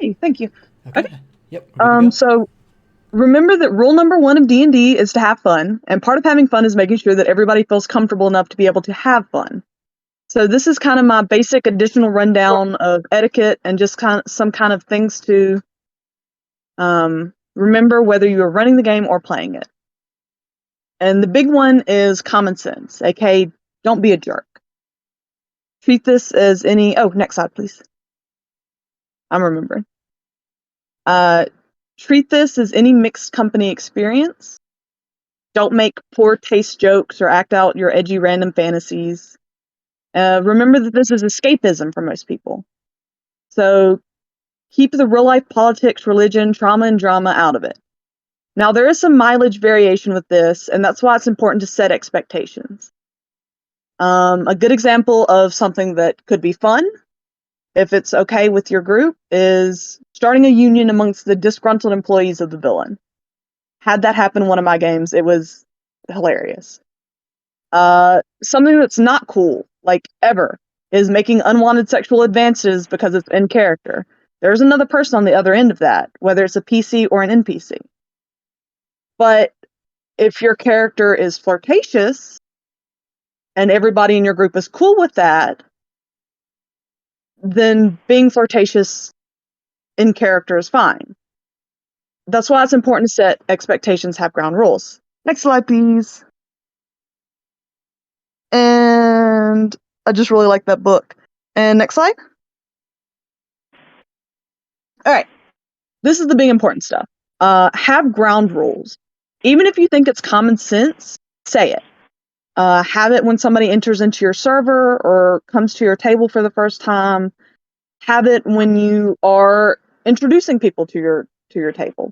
Hey, thank you. Okay. Okay. Yep, we're good to go. So remember that rule number one of D&D is to have fun, and part of having fun is making sure that everybody feels comfortable enough to be able to have fun. So this is kind of my basic additional rundown of etiquette and just some kind of things to remember whether you are running the game or playing it. And the big one is common sense, aka don't be a jerk. Treat this as any. Oh, next slide, please. I'm remembering. Treat this as any mixed company experience. Don't make poor taste jokes or act out your edgy random fantasies. Remember that this is escapism for most people. So keep the real life politics, religion, trauma, and drama out of it. Now, there is some mileage variation with this, and that's why it's important to set expectations. A good example of something that could be fun, if it's okay with your group, is starting a union amongst the disgruntled employees of the villain. Had that happen in one of my games, it was hilarious. Something that's not cool, like ever, is making unwanted sexual advances because it's in character. There's another person on the other end of that, whether it's a PC or an NPC. But if your character is flirtatious and everybody in your group is cool with that, then being flirtatious in character is fine. That's why it's important to set expectations, have ground rules. Next slide, please. And I just really like that book. And next slide. All right. This is the big important stuff. Have ground rules. Even if you think it's common sense, say it. Have it when somebody enters into your server or comes to your table for the first time. Have it when you are introducing people to your table.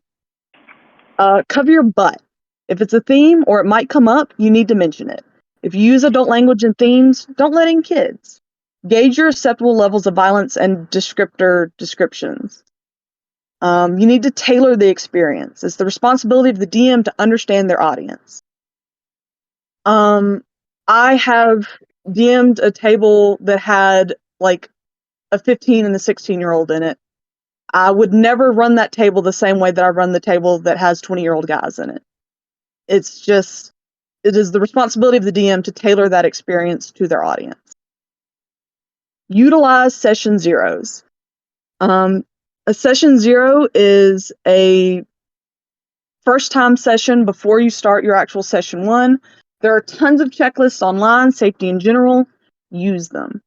Cover your butt. If it's a theme or it might come up, you need to mention it. If you use adult language in themes, don't let in kids. Gauge your acceptable levels of violence and descriptor descriptions. You need to tailor the experience. It's the responsibility of the DM to understand their audience. I have DM'd a table that had like a 15 and a 16-year-old in it. I would never run that table the same way that I run the table that has 20-year-old guys in it. It is the responsibility of the DM to tailor that experience to their audience. Utilize session zeros. A session zero is a first time session before you start your actual session one. There are tons of checklists online, safety in general. Use them.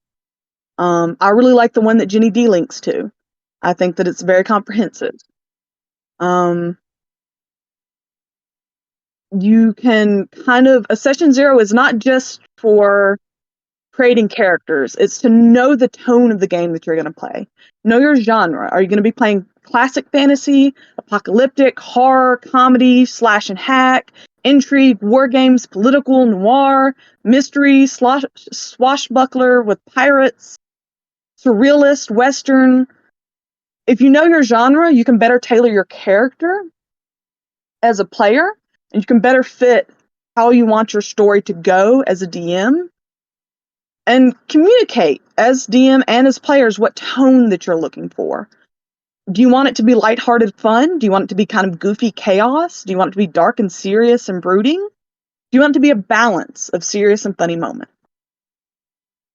I really like the one that Jenny D links to. I think that it's very comprehensive. You can a session zero is not just for creating characters, it's to know the tone of the game that you're going to play. Know your genre. Are you going to be playing classic fantasy, apocalyptic, horror, comedy, slash and hack, intrigue, war games, political, noir, mystery, swashbuckler with pirates, surrealist, western? If you know your genre, you can better tailor your character as a player, and you can better fit how you want your story to go as a DM, and communicate as DM and as players what tone that you're looking for. Do you want it to be lighthearted fun? Do you want it to be kind of goofy chaos? Do you want it to be dark and serious and brooding? Do you want it to be a balance of serious and funny moments?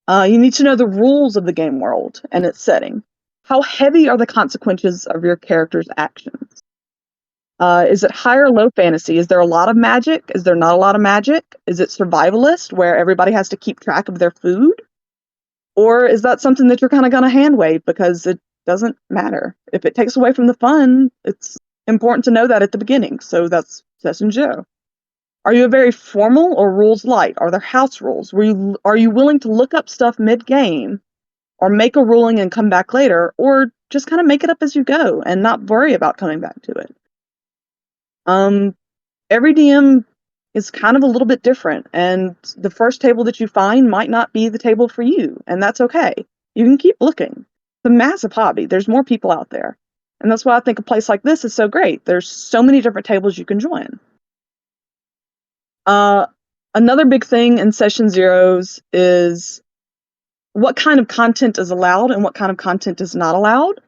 You need to know the rules of the game world and its setting. How heavy are the consequences of your character's actions? Is it high or low fantasy? Is there a lot of magic? Is there not a lot of magic? Is it survivalist, where everybody has to keep track of their food? Or is that something that you're kind of going to hand wave because it doesn't matter? If it takes away from the fun, it's important to know that at the beginning. So that's session zero. Are you a very formal or rules light? Are there house rules? Are you willing to look up stuff mid-game or make a ruling and come back later, or just kind of make it up as you go and not worry about coming back to it? Every DM is kind of a little bit different, and the first table that you find might not be the table for you, and that's okay. You can keep looking. It's a massive hobby. There's more people out there. And that's why I think a place like this is so great. There's so many different tables you can join. Another big thing in session zeros is what kind of content is allowed and what kind of content is not allowed.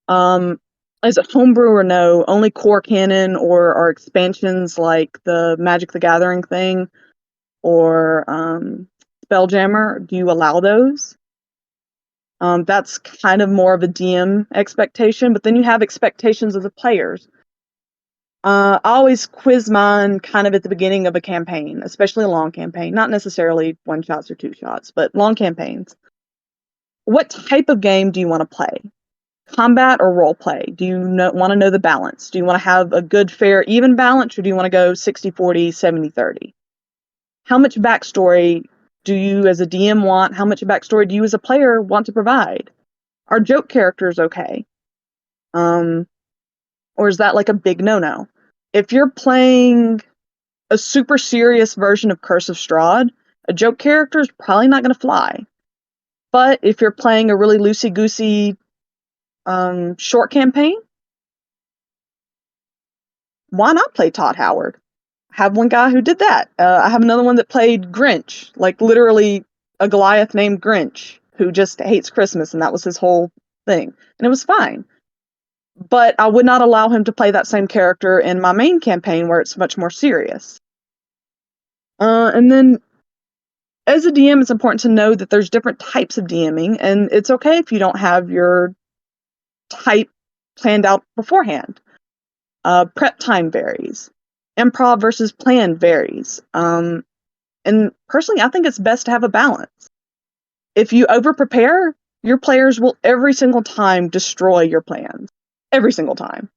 Is it homebrew or no? Only core canon, or are expansions like the Magic the Gathering thing or Spelljammer? Do you allow those? That's kind of more of a DM expectation, but then you have expectations of the players. I always quiz mine kind of at the beginning of a campaign, especially a long campaign, not necessarily one shots or two shots, but long campaigns. What type of game do you want to play? Combat or role play? Do you want to know the balance? Do you want to have a good, fair, even balance, or do you want to go 60-40, 70-30? How much backstory do you as a DM want? How much backstory do you as a player want to provide? Are joke characters okay? Or is that like a big no-no? If you're playing a super serious version of Curse of Strahd, a joke character is probably not going to fly. But if you're playing a really loosey-goosey short campaign, why not play Todd Howard? I have one guy who did that. I have another one that played Grinch, like literally a Goliath named Grinch who just hates Christmas, and that was his whole thing. And it was fine. But I would not allow him to play that same character in my main campaign where it's much more serious. And then as a DM, it's important to know that there's different types of DMing, and it's okay if you don't have your type planned out beforehand. Prep time varies. Improv versus plan varies. And personally, I think it's best to have a balance. If you over-prepare, your players will every single time destroy your plans. Every single time.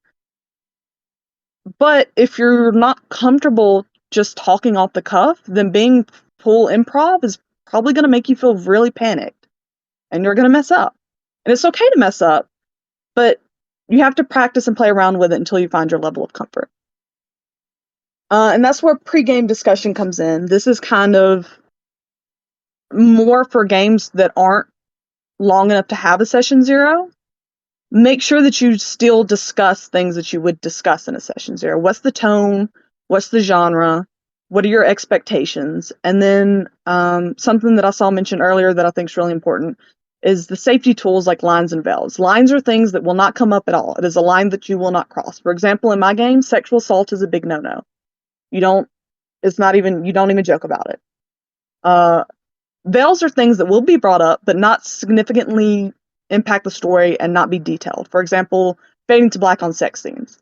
But if you're not comfortable just talking off the cuff, then being full improv is probably going to make you feel really panicked. And you're going to mess up. And it's okay to mess up, but you have to practice and play around with it until you find your level of comfort. And that's where pre-game discussion comes in. This is kind of more for games that aren't long enough to have a session zero. Make sure that you still discuss things that you would discuss in a session zero. What's the tone? What's the genre? What are your expectations? And then something that I saw mentioned earlier that I think is really important is the safety tools like lines and veils. Lines are things that will not come up at all. It is a line that you will not cross. For example, in my game, sexual assault is a big no-no. You don't even joke about it. Veils are things that will be brought up, but not significantly impact the story and not be detailed. For example, fading to black on sex scenes.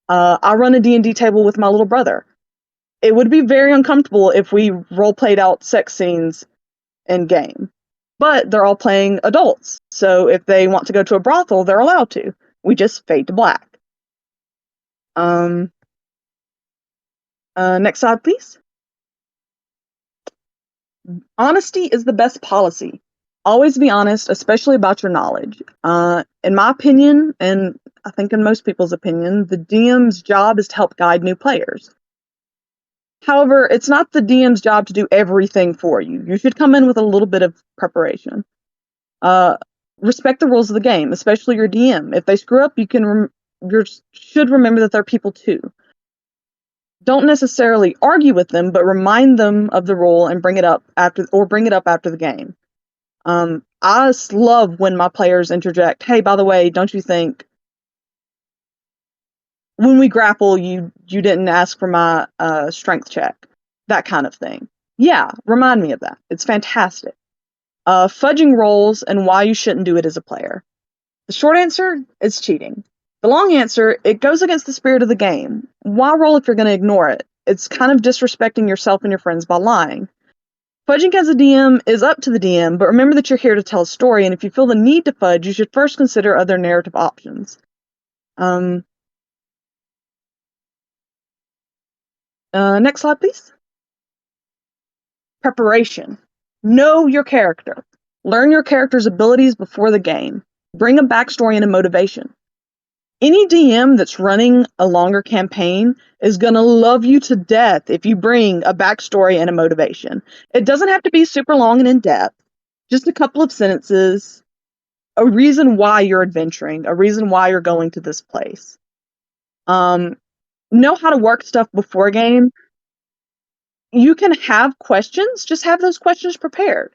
I run a D&D table with my little brother. It would be very uncomfortable if we role-played out sex scenes in game. But they're all playing adults, so if they want to go to a brothel, they're allowed to. We just fade to black. Next slide, please. Honesty is the best policy. Always be honest, especially about your knowledge. In my opinion, and I think in most people's opinion, the DM's job is to help guide new players. However, it's not the DM's job to do everything for you. You should come in with a little bit of preparation. Respect the rules of the game, especially your DM. If they screw up, you should remember that they're people too. Don't necessarily argue with them, but remind them of the rule and bring it up after the game. I just love when my players interject, hey, by the way, don't you think when we grapple, you didn't ask for my strength check? That kind of thing. Yeah, remind me of that. It's fantastic. Fudging rolls and why you shouldn't do it as a player. The short answer is cheating. The long answer, it goes against the spirit of the game. Why roll if you're going to ignore it? It's kind of disrespecting yourself and your friends by lying. Fudging as a DM is up to the DM, but remember that you're here to tell a story, and if you feel the need to fudge, you should first consider other narrative options. Next slide, please. Preparation. Know your character. Learn your character's abilities before the game. Bring a backstory and a motivation. Any DM that's running a longer campaign is going to love you to death if you bring a backstory and a motivation. It doesn't have to be super long and in-depth. Just a couple of sentences, a reason why you're adventuring, a reason why you're going to this place. Know how to work stuff before a game. You can have questions, just have those questions prepared.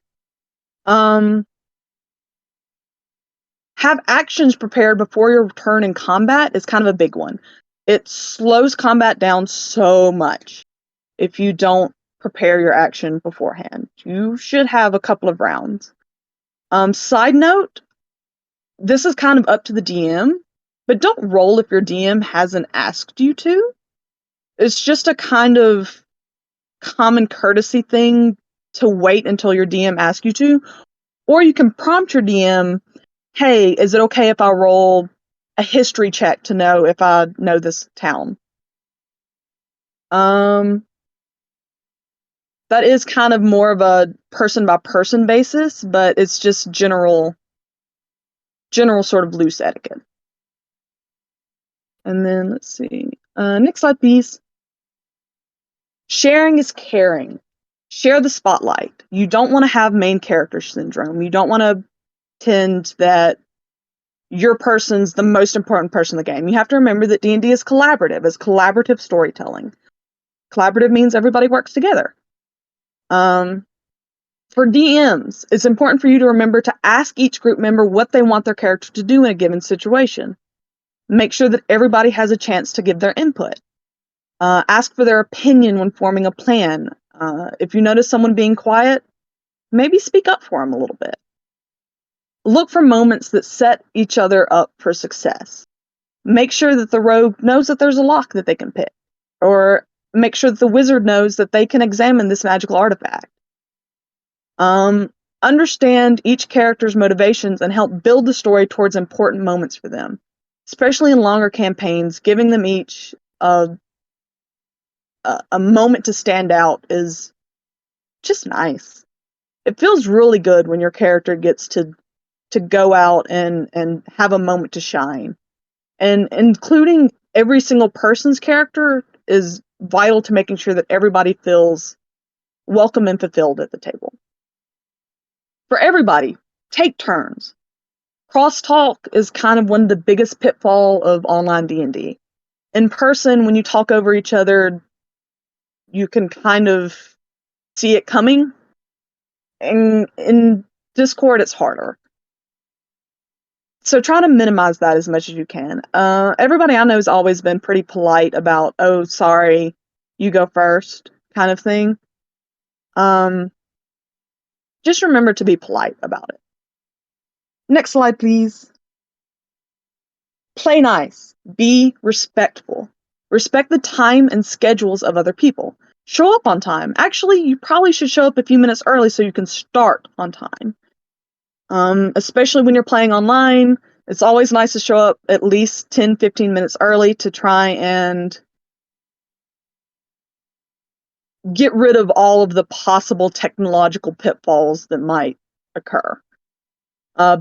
Have actions prepared before your turn in combat is kind of a big one. It slows combat down so much if you don't prepare your action beforehand. You should have a couple of rounds. Side note, this is kind of up to the DM, but don't roll if your DM hasn't asked you to. It's just a kind of common courtesy thing to wait until your DM asks you to. Or you can prompt your DM, hey, is it okay if I roll a history check to know if I know this town? That is kind of more of a person by person basis, but it's just general sort of loose etiquette. And then let's see. Next slide, please. Sharing is caring. Share the spotlight. You don't want to have main character syndrome. You don't want to pretend that your person's the most important person in the game. You have to remember that D&D is collaborative. It's collaborative storytelling. Collaborative means everybody works together. For DMs, it's important for you to remember to ask each group member what they want their character to do in a given situation. Make sure that everybody has a chance to give their input. Ask for their opinion when forming a plan. If you notice someone being quiet, maybe speak up for them a little bit. Look for moments that set each other up for success. Make sure that the rogue knows that there's a lock that they can pick, or make sure that the wizard knows that they can examine this magical artifact. Understand each character's motivations and help build the story towards important moments for them, especially in longer campaigns. Giving them each a moment to stand out is just nice. It feels really good when your character gets to go out and have a moment to shine. And including every single person's character is vital to making sure that everybody feels welcome and fulfilled at the table. For everybody, take turns. Crosstalk is kind of one of the biggest pitfalls of online D&D. In person, when you talk over each other, you can kind of see it coming. And in Discord, it's harder. So try to minimize that as much as you can. Everybody I know has always been pretty polite about, oh, sorry, you go first, kind of thing. Just remember to be polite about it. Next slide, please. Play nice. Be respectful. Respect the time and schedules of other people. Show up on time. Actually, you probably should show up a few minutes early so you can start on time. Especially when you're playing online, it's always nice to show up at least 10-15 minutes early to try and get rid of all of the possible technological pitfalls that might occur.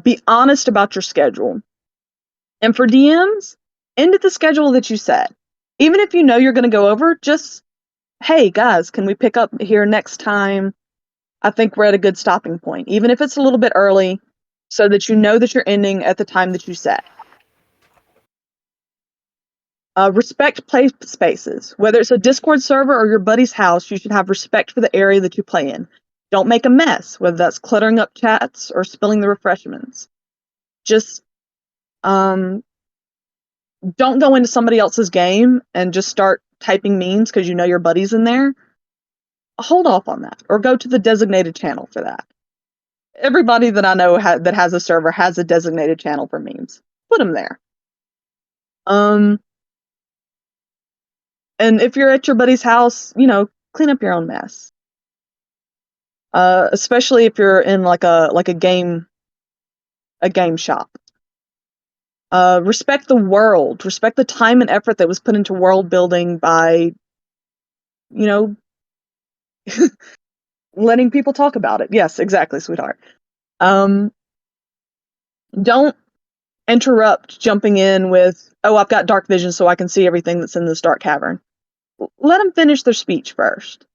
Be honest about your schedule. And for DMs, end at the schedule that you set. Even if you know you're going to go over, just, hey, guys, can we pick up here next time? I think we're at a good stopping point, even if it's a little bit early, so that you know that you're ending at the time that you set. Respect play spaces. Whether it's a Discord server or your buddy's house, you should have respect for the area that you play in. Don't make a mess, whether that's cluttering up chats or spilling the refreshments. Just don't go into somebody else's game and just start typing memes because you know your buddy's in there. Hold off on that, or go to the designated channel for that. Everybody that I know that has a server has a designated channel for memes. Put them there. And if you're at your buddy's house, clean up your own mess. Especially if you're in like a game shop. Respect the world. Respect the time and effort that was put into world building by, letting people talk about it. Yes, exactly, sweetheart. Don't interrupt jumping in with, oh, I've got dark vision so I can see everything that's in this dark cavern. Let them finish their speech first.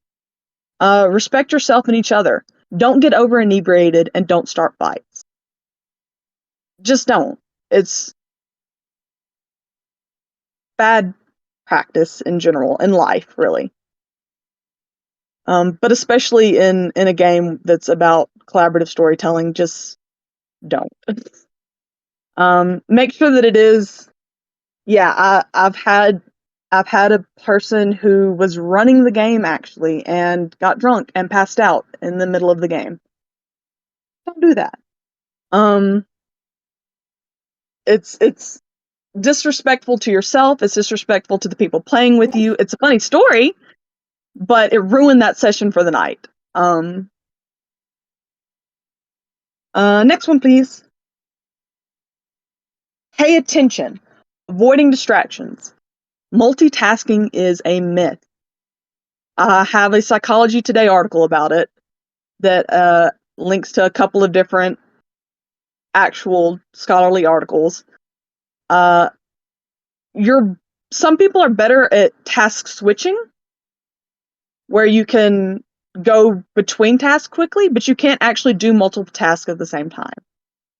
Respect yourself and each other. Don't get over inebriated and don't start fights. Just don't. It's bad practice in general, in life, really. But especially in a game that's about collaborative storytelling, just don't. Make sure that it is. Yeah, I've had a person who was running the game actually and got drunk and passed out in the middle of the game. Don't do that. It's disrespectful to yourself. It's disrespectful to the people playing with you. It's a funny story, but it ruined that session for the night. Next one, please. Pay attention. Avoiding distractions. Multitasking is a myth. I have a Psychology Today article about it that links to a couple of different actual scholarly articles. Some people are better at task switching, where you can go between tasks quickly, but you can't actually do multiple tasks at the same time.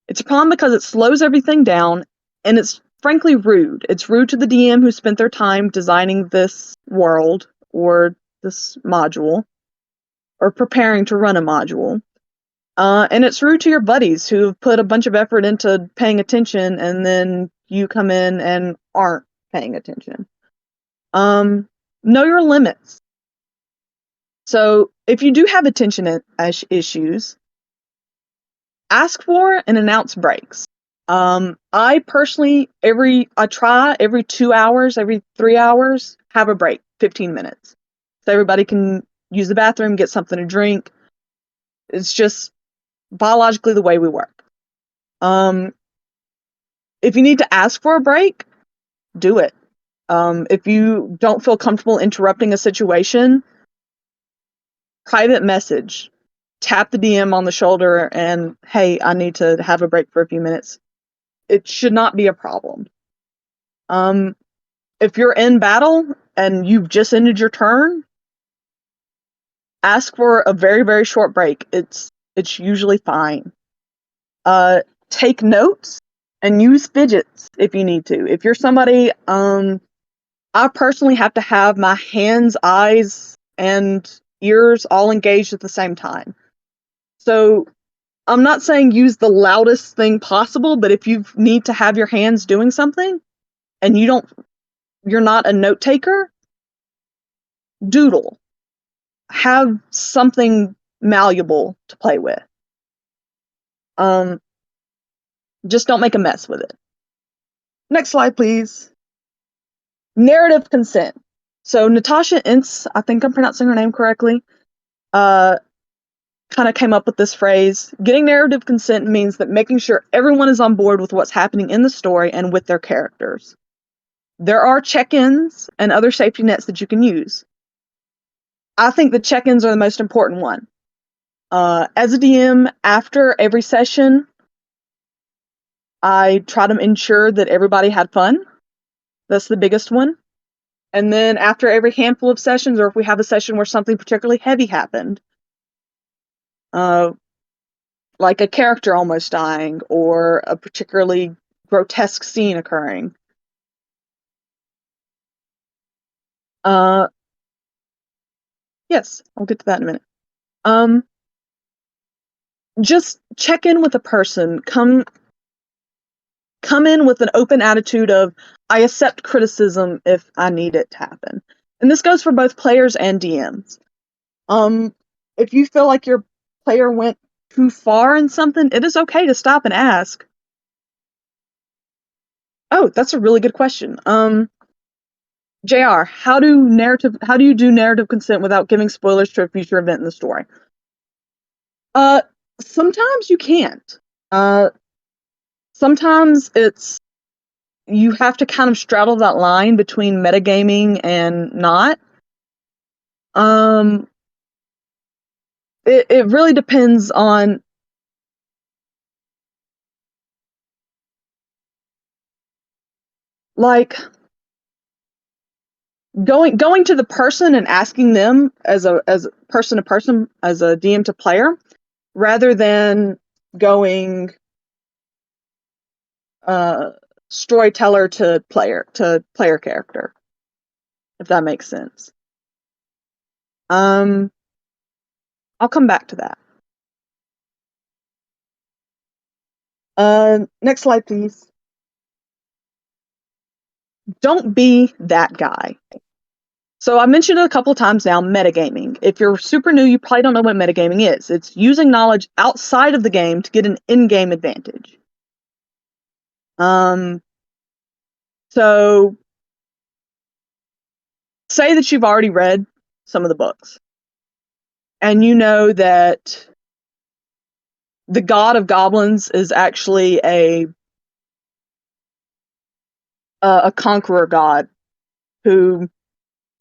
It's a problem because it slows everything down, and it's frankly rude. It's rude to the DM who spent their time designing this world or this module or preparing to run a module. And it's rude to your buddies who have put a bunch of effort into paying attention, and then you come in and aren't paying attention. Know your limits. So if you do have attention issues, ask for and announce breaks. I personally, I try every 2 hours, every 3 hours, have a break, 15 minutes. So everybody can use the bathroom, get something to drink. It's just biologically the way we work. If you need to ask for a break, do it. If you don't feel comfortable interrupting a situation, private message. Tap the DM on the shoulder and, hey, I need to have a break for a few minutes. It should not be a problem. If you're in battle and you've just ended your turn, ask for a very, very short break. It's usually fine. Take notes and use fidgets if you need to. If you're somebody, I personally have to have my hands, eyes, and ears all engaged at the same time. So I'm not saying use the loudest thing possible, but if you need to have your hands doing something and you're not a note taker, doodle. Have something malleable to play with. Just don't make a mess with it. Next slide, please. Narrative consent. So Natasha Ince, I think I'm pronouncing her name correctly, kind of came up with this phrase. Getting narrative consent means that making sure everyone is on board with what's happening in the story and with their characters. There are check-ins and other safety nets that you can use. I think the check-ins are the most important one. As a DM, after every session, I try to ensure that everybody had fun. That's the biggest one. And then after every handful of sessions, or if we have a session where something particularly heavy happened, like a character almost dying or a particularly grotesque scene occurring, yes, I'll get to that in a minute. Just check in with a person. Come in with an open attitude of, I accept criticism if I need it to happen. And this goes for both players and DMs. If you feel like your player went too far in something, it is okay to stop and ask. Oh, that's a really good question. JR, how do you do narrative consent without giving spoilers to a future event in the story? Sometimes you can't. Sometimes you have to kind of straddle that line between metagaming and not. It really depends on, like, going to the person and asking them as a person to person, as a DM to player, rather than going storyteller to player character, if that makes sense. I'll come back to that. Next slide, please. don't be that guy. So I mentioned it a couple of times now, metagaming. If you're super new, you probably don't know what metagaming is. It's using knowledge outside of the game to get an in-game advantage. So say that you've already read some of the books, and you know that the god of goblins is actually a conqueror god who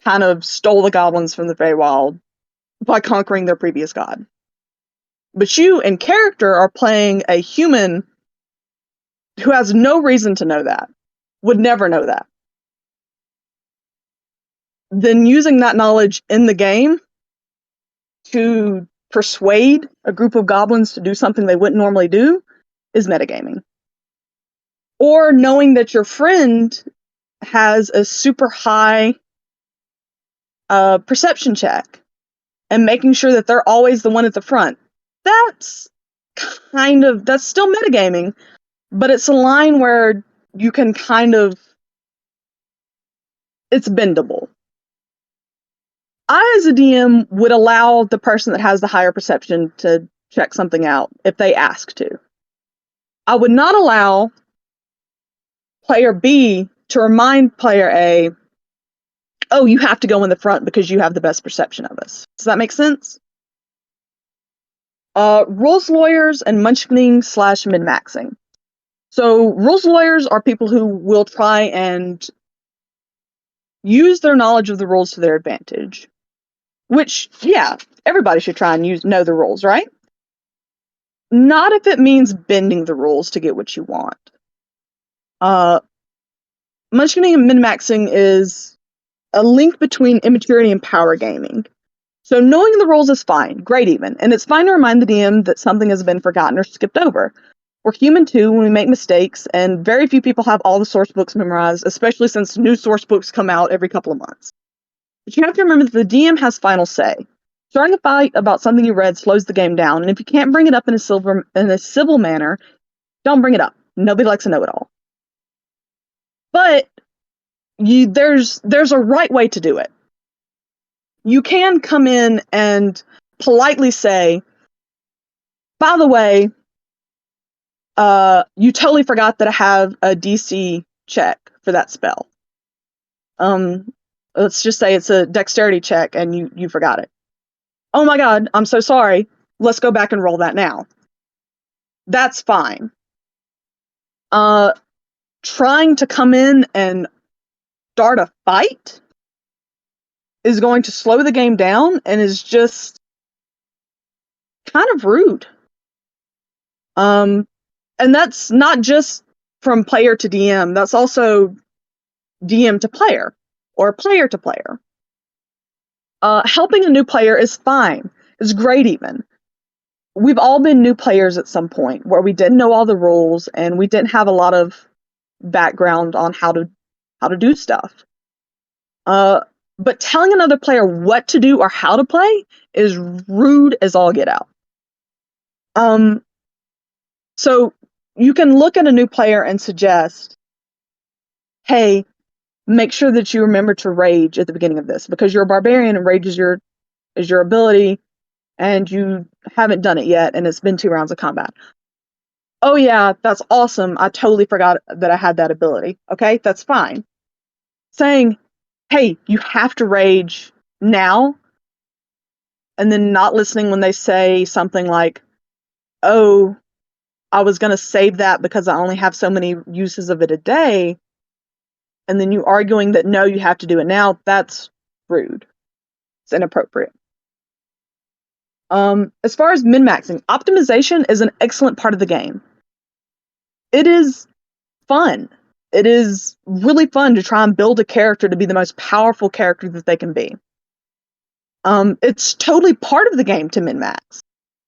kind of stole the goblins from the Feywild by conquering their previous god. But you, in character, are playing a human who has no reason to know that, would never know that. Then using that knowledge in the game to persuade a group of goblins to do something they wouldn't normally do is metagaming. Or knowing that your friend has a super high perception check and making sure that they're always the one at the front. That's still metagaming, but it's a line where you can it's bendable. I, as a DM, would allow the person that has the higher perception to check something out if they ask to. I would not allow player B to remind player A, oh, you have to go in the front because you have the best perception of us. Does that make sense? Rules lawyers and munchkining / min-maxing. So rules lawyers are people who will try and use their knowledge of the rules to their advantage. Which, yeah, everybody should try and know the rules, right? Not if it means bending the rules to get what you want. Munchkining and min-maxing is a link between immaturity and power gaming. So knowing the rules is fine, great even, and it's fine to remind the DM that something has been forgotten or skipped over. We're human too when we make mistakes, and very few people have all the source books memorized, especially since new source books come out every couple of months. But you have to remember that the DM has final say. Starting a fight about something you read slows the game down, and if you can't bring it up in a civil manner, don't bring it up. Nobody likes a know-it-all. But there's a right way to do it. You can come in and politely say, by the way, you totally forgot that I have a DC check for that spell. Let's just say it's a dexterity check and you forgot it. Oh my god, I'm so sorry. Let's go back and roll that now. That's fine. Trying to come in and start a fight is going to slow the game down and is just kind of rude. And that's not just from player to DM, that's also DM to player or player to player. Helping a new player is fine. It's great even. We've all been new players at some point where we didn't know all the rules and we didn't have a lot of background on how to do stuff. But telling another player what to do or how to play is rude as all get out. So you can look at a new player and suggest, hey, make sure that you remember to rage at the beginning of this because you're a barbarian and rage is your ability and you haven't done it yet and it's been 2 rounds of combat. Oh yeah, that's awesome. I totally forgot that I had that ability. Okay, that's fine. Saying, hey, you have to rage now, and then not listening when they say something like, oh, I was going to save that because I only have so many uses of it a day, and then you arguing that no, you have to do it now, that's rude. It's inappropriate. As far as min-maxing, optimization is an excellent part of the game. It is fun. It is really fun to try and build a character to be the most powerful character that they can be. It's totally part of the game to min-max,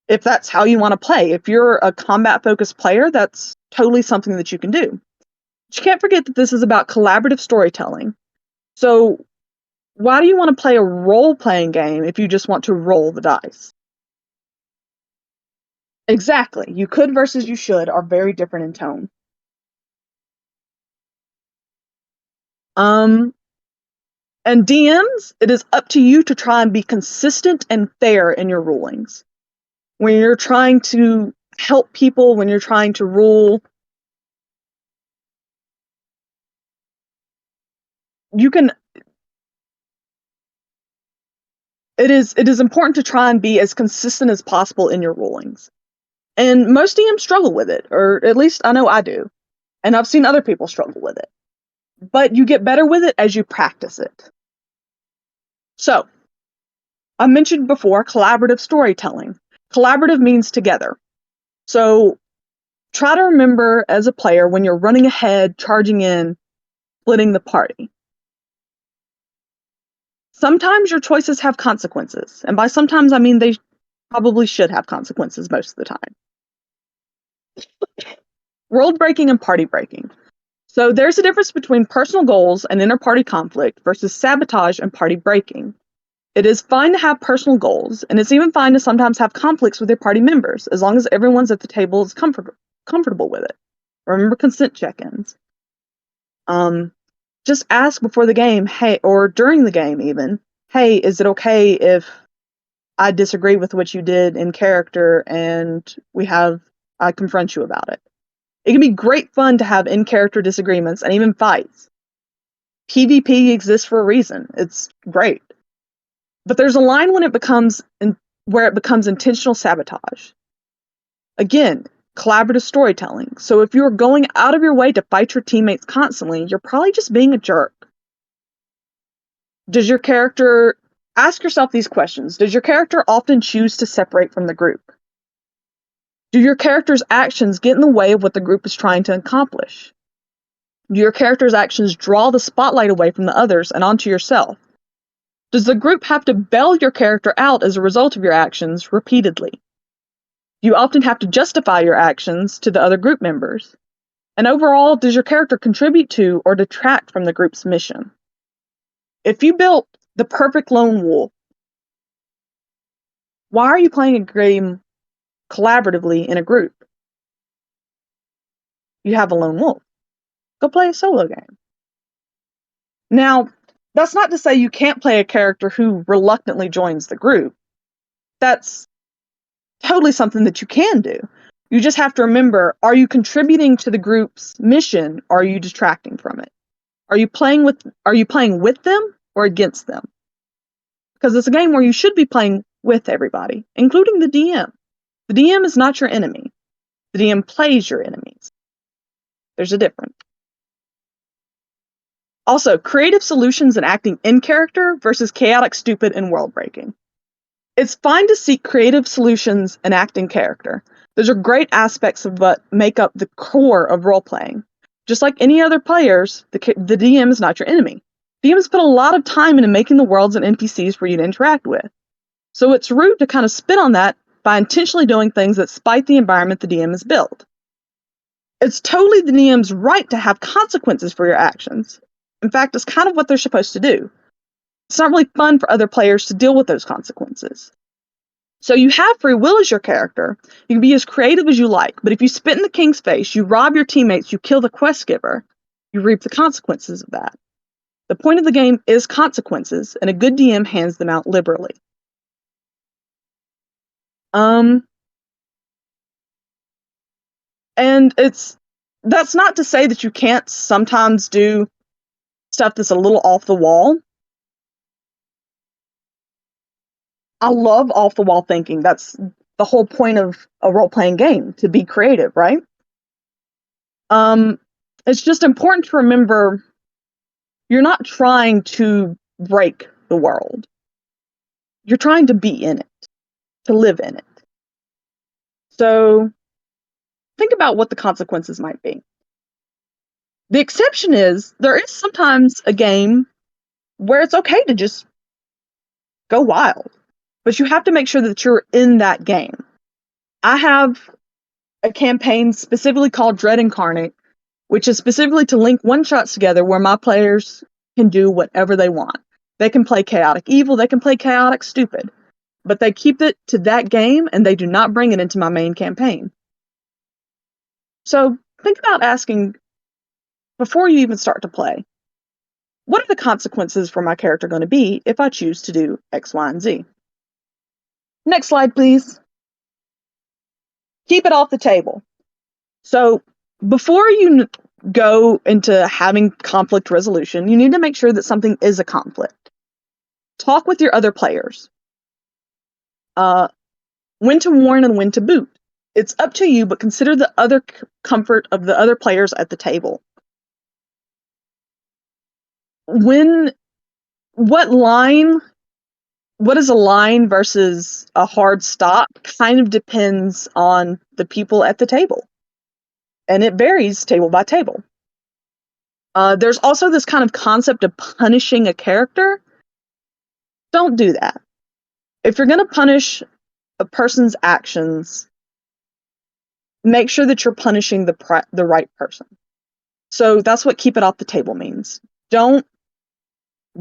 if that's how you want to play. If you're a combat-focused player, that's totally something that you can do. But you can't forget that this is about collaborative storytelling. So why do you want to play a role-playing game if you just want to roll the dice? Exactly. You could versus you should are very different in tone. And DMs, it is up to you to try and be consistent and fair in your rulings. When you're trying to help people, when you're trying to rule, it is important to try and be as consistent as possible in your rulings. And most DMs struggle with it, or at least I know I do. And I've seen other people struggle with it. But you get better with it as you practice it. So, I mentioned before collaborative storytelling. Collaborative means together. So, try to remember as a player when you're running ahead, charging in, splitting the party. Sometimes your choices have consequences. And by sometimes, I mean they probably should have consequences most of the time. World breaking and party breaking. So there's a difference between personal goals and inter-party conflict versus sabotage and party breaking. It is fine to have personal goals, and it's even fine to sometimes have conflicts with your party members, as long as everyone's at the table is comfortable with it. Remember consent check-ins. Just ask before the game, hey, or during the game even, hey, is it okay if I disagree with what you did in character and I confront you about it? It can be great fun to have in-character disagreements and even fights. PvP exists for a reason. It's great. But there's a line where it becomes intentional sabotage. Again, collaborative storytelling. So if you're going out of your way to fight your teammates constantly, you're probably just being a jerk. Ask yourself these questions. Does your character often choose to separate from the group? Do your character's actions get in the way of what the group is trying to accomplish? Do your character's actions draw the spotlight away from the others and onto yourself? Does the group have to bail your character out as a result of your actions repeatedly? Do you often have to justify your actions to the other group members? And overall, does your character contribute to or detract from the group's mission? If you built the perfect lone wolf, why are you playing a game collaboratively in a group? You have a lone wolf. Go play a solo game. Now, that's not to say you can't play a character who reluctantly joins the group. That's totally something that you can do. You just have to remember, are you contributing to the group's mission or are you detracting from it? Are you playing with them or against them? Because it's a game where you should be playing with everybody, including the DM. The DM is not your enemy. The DM plays your enemies. There's a difference. Also, creative solutions and acting in character versus chaotic, stupid, and world-breaking. It's fine to seek creative solutions and act in character. Those are great aspects of what make up the core of role-playing. Just like any other players, the DM is not your enemy. DMs put a lot of time into making the worlds and NPCs for you to interact with. So it's rude to kind of spin on that by intentionally doing things that spite the environment the DM has built. It's totally the DM's right to have consequences for your actions. In fact, it's kind of what they're supposed to do. It's not really fun for other players to deal with those consequences. So you have free will as your character. You can be as creative as you like, but if you spit in the king's face, you rob your teammates, you kill the quest giver, you reap the consequences of that. The point of the game is consequences, and a good DM hands them out liberally. And that's not to say that you can't sometimes do stuff that's a little off the wall. I love off the wall thinking. That's the whole point of a role-playing game, to be creative, right? It's just important to remember you're not trying to break the world. You're trying to be in it, to live in it. So think about what the consequences might be. The exception is there is sometimes a game where it's okay to just go wild, but you have to make sure that you're in that game. I have a campaign specifically called Dread Incarnate, which is specifically to link one-shots together where my players can do whatever they want. They can play chaotic evil, they can play chaotic stupid, but they keep it to that game and they do not bring it into my main campaign. So think about asking, before you even start to play, what are the consequences for my character going to be if I choose to do X, Y, and Z? Next slide, please. Keep it off the table. So before you go into having conflict resolution, you need to make sure that something is a conflict. Talk with your other players. When to warn and when to boot. It's up to you, but consider the other comfort of the other players at the table. What is a line versus a hard stop kind of depends on the people at the table. And it varies table by table. There's also this kind of concept of punishing a character. Don't do that. If you're going to punish a person's actions, make sure that you're punishing the right person. So that's what keep it off the table means. Don't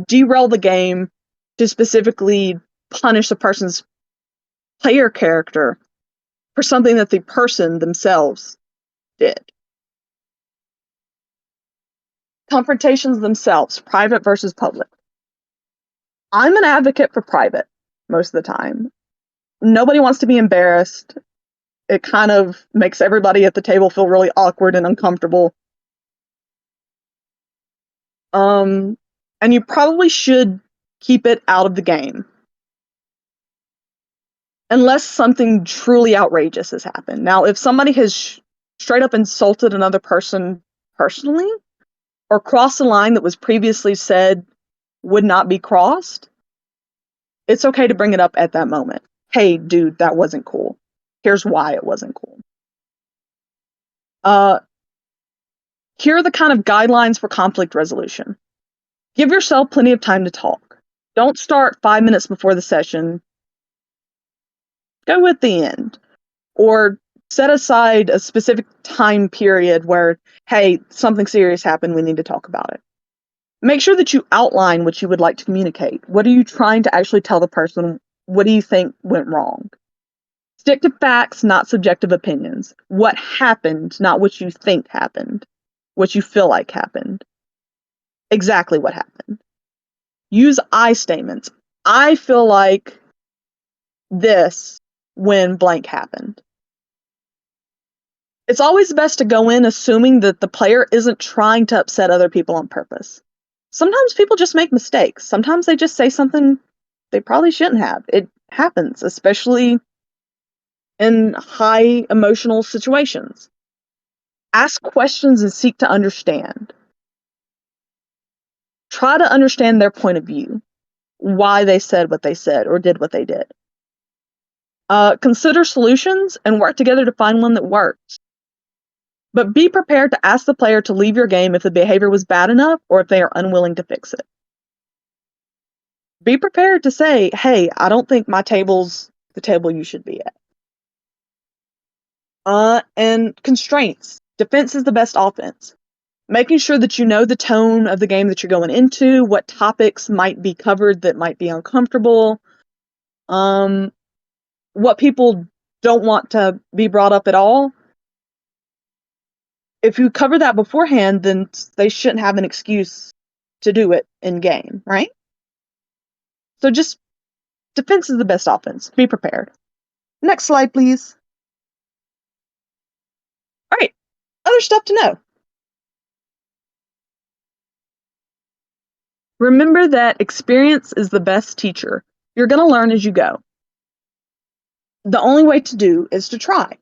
derail the game to specifically punish a person's player character for something that the person themselves did. Confrontations themselves, private versus public. I'm an advocate for private most of the time. Nobody wants to be embarrassed. It kind of makes everybody at the table feel really awkward and uncomfortable. And you probably should keep it out of the game. Unless something truly outrageous has happened. Now, if somebody has straight up insulted another person personally, or crossed a line that was previously said would not be crossed, it's okay to bring it up at that moment. Hey, dude, that wasn't cool. Here's why it wasn't cool. Here are the kind of guidelines for conflict resolution. Give yourself plenty of time to talk. Don't start 5 minutes before the session. Go at the end. Or set aside a specific time period where, hey, something serious happened, we need to talk about it. Make sure that you outline what you would like to communicate. What are you trying to actually tell the person? What do you think went wrong? Stick to facts, not subjective opinions. What happened, not what you think happened. What you feel like happened. Exactly what happened. Use I statements. I feel like this when blank happened. It's always best to go in assuming that the player isn't trying to upset other people on purpose. Sometimes people just make mistakes. Sometimes they just say something they probably shouldn't have. It happens, especially in high emotional situations. Ask questions and seek to understand. Try to understand their point of view, why they said what they said or did what they did. Consider solutions and work together to find one that works. But be prepared to ask the player to leave your game if the behavior was bad enough or if they are unwilling to fix it. Be prepared to say, hey, I don't think my table's the table you should be at. And constraints. Defense is the best offense. Making sure that you know the tone of the game that you're going into, what topics might be covered that might be uncomfortable, what people don't want to be brought up at all. If you cover that beforehand, then they shouldn't have an excuse to do it in game, right? So just defense is the best offense. Be prepared. Next slide, please. All right, other stuff to know. Remember that experience is the best teacher. You're going to learn as you go. The only way to do is to try.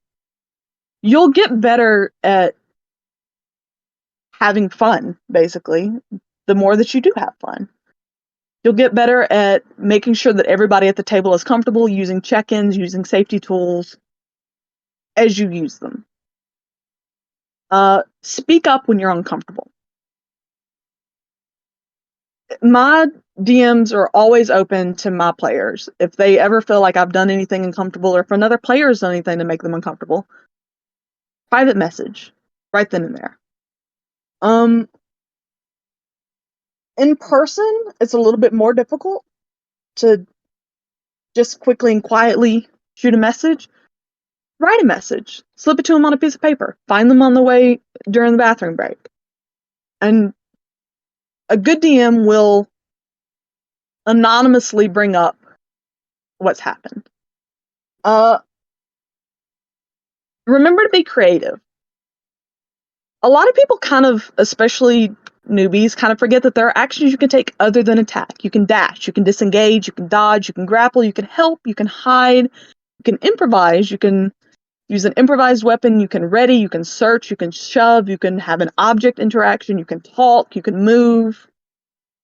You'll get better at having fun, basically, the more that you do have fun. You'll get better at making sure that everybody at the table is comfortable, using check-ins, using safety tools as you use them. Speak up when you're uncomfortable. My DMs are always open to my players. If they ever feel like I've done anything uncomfortable or if another player has done anything to make them uncomfortable, private message right then and there. In person, it's a little bit more difficult to just quickly and quietly shoot a message. Write a message. Slip it to them on a piece of paper. Find them on the way during the bathroom break. And a good DM will anonymously bring up what's happened. Remember to be creative. A lot of people kind of, especially newbies, kind of forget that there are actions you can take other than attack. You can dash, you can disengage, you can dodge, you can grapple, you can help, you can hide, you can improvise, you can use an improvised weapon, you can ready, you can search, you can shove, you can have an object interaction, you can talk, you can move.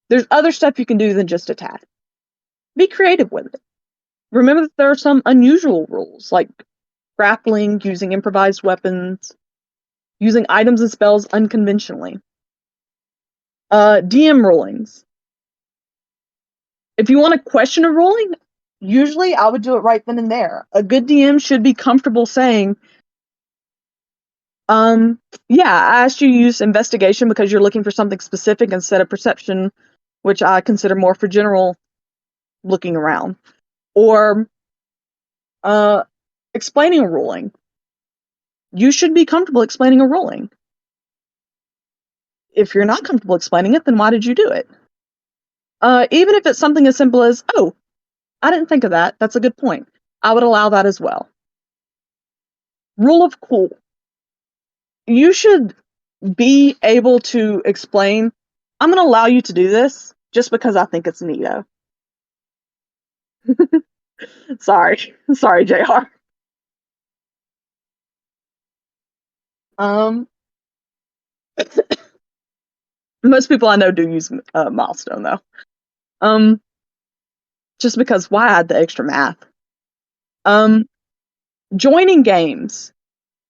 There's other stuff you can do than just attack. Be creative with it. Remember that there are some unusual rules, like grappling, using improvised weapons, using items and spells unconventionally. DM rulings. If you want to question a ruling, usually I would do it right then and there. A good DM should be comfortable saying, yeah, I asked you to use investigation because you're looking for something specific instead of perception, which I consider more for general looking around. Or explaining a ruling. You should be comfortable explaining a ruling. If you're not comfortable explaining it, then why did you do it? Even if it's something as simple as, oh, I didn't think of that. That's a good point. I would allow that as well. Rule of cool. You should be able to explain, I'm going to allow you to do this just because I think it's neato. Sorry, JR. Most people I know do use milestone though. Just because why add the extra math? Joining games,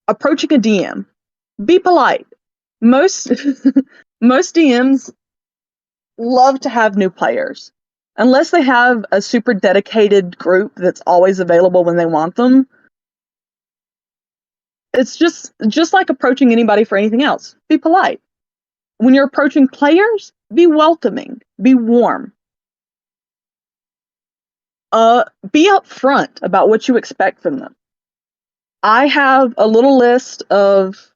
approaching a DM, be polite. Most most DMs love to have new players. Unless they have a super dedicated group that's always available when they want them. It's just like approaching anybody for anything else. Be polite. When you're approaching players, be welcoming, be warm. Be upfront about what you expect from them. I have a little list of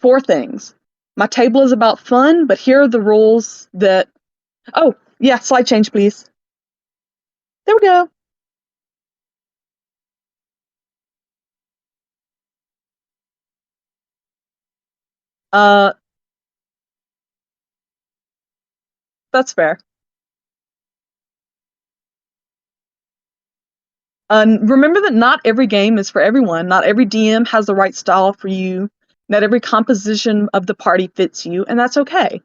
4 things. My table is about fun, but here are the rules that... Oh, yeah, slide change, please. There we go. That's fair. Remember that not every game is for everyone. Not every DM has the right style for you. Not every composition of the party fits you, and that's okay.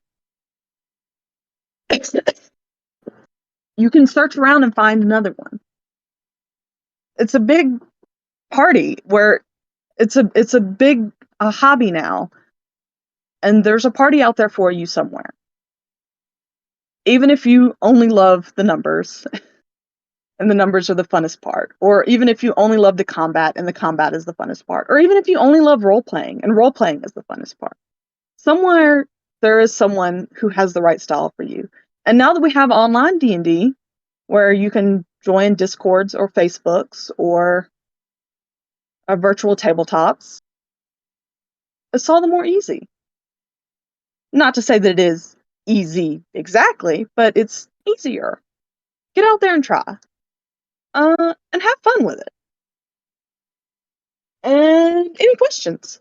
You can search around and find another one. It's a big party where it's a big hobby now, and there's a party out there for you somewhere. Even if you only love the numbers, and the numbers are the funnest part, or even if you only love the combat and the combat is the funnest part, or even if you only love role playing and role playing is the funnest part. Somewhere there is someone who has the right style for you. And now that we have online D&D, where you can join Discords or Facebooks or virtual tabletops, it's all the more easy. Not to say that it is easy exactly, but it's easier. Get out there and try. And have fun with it. And any questions?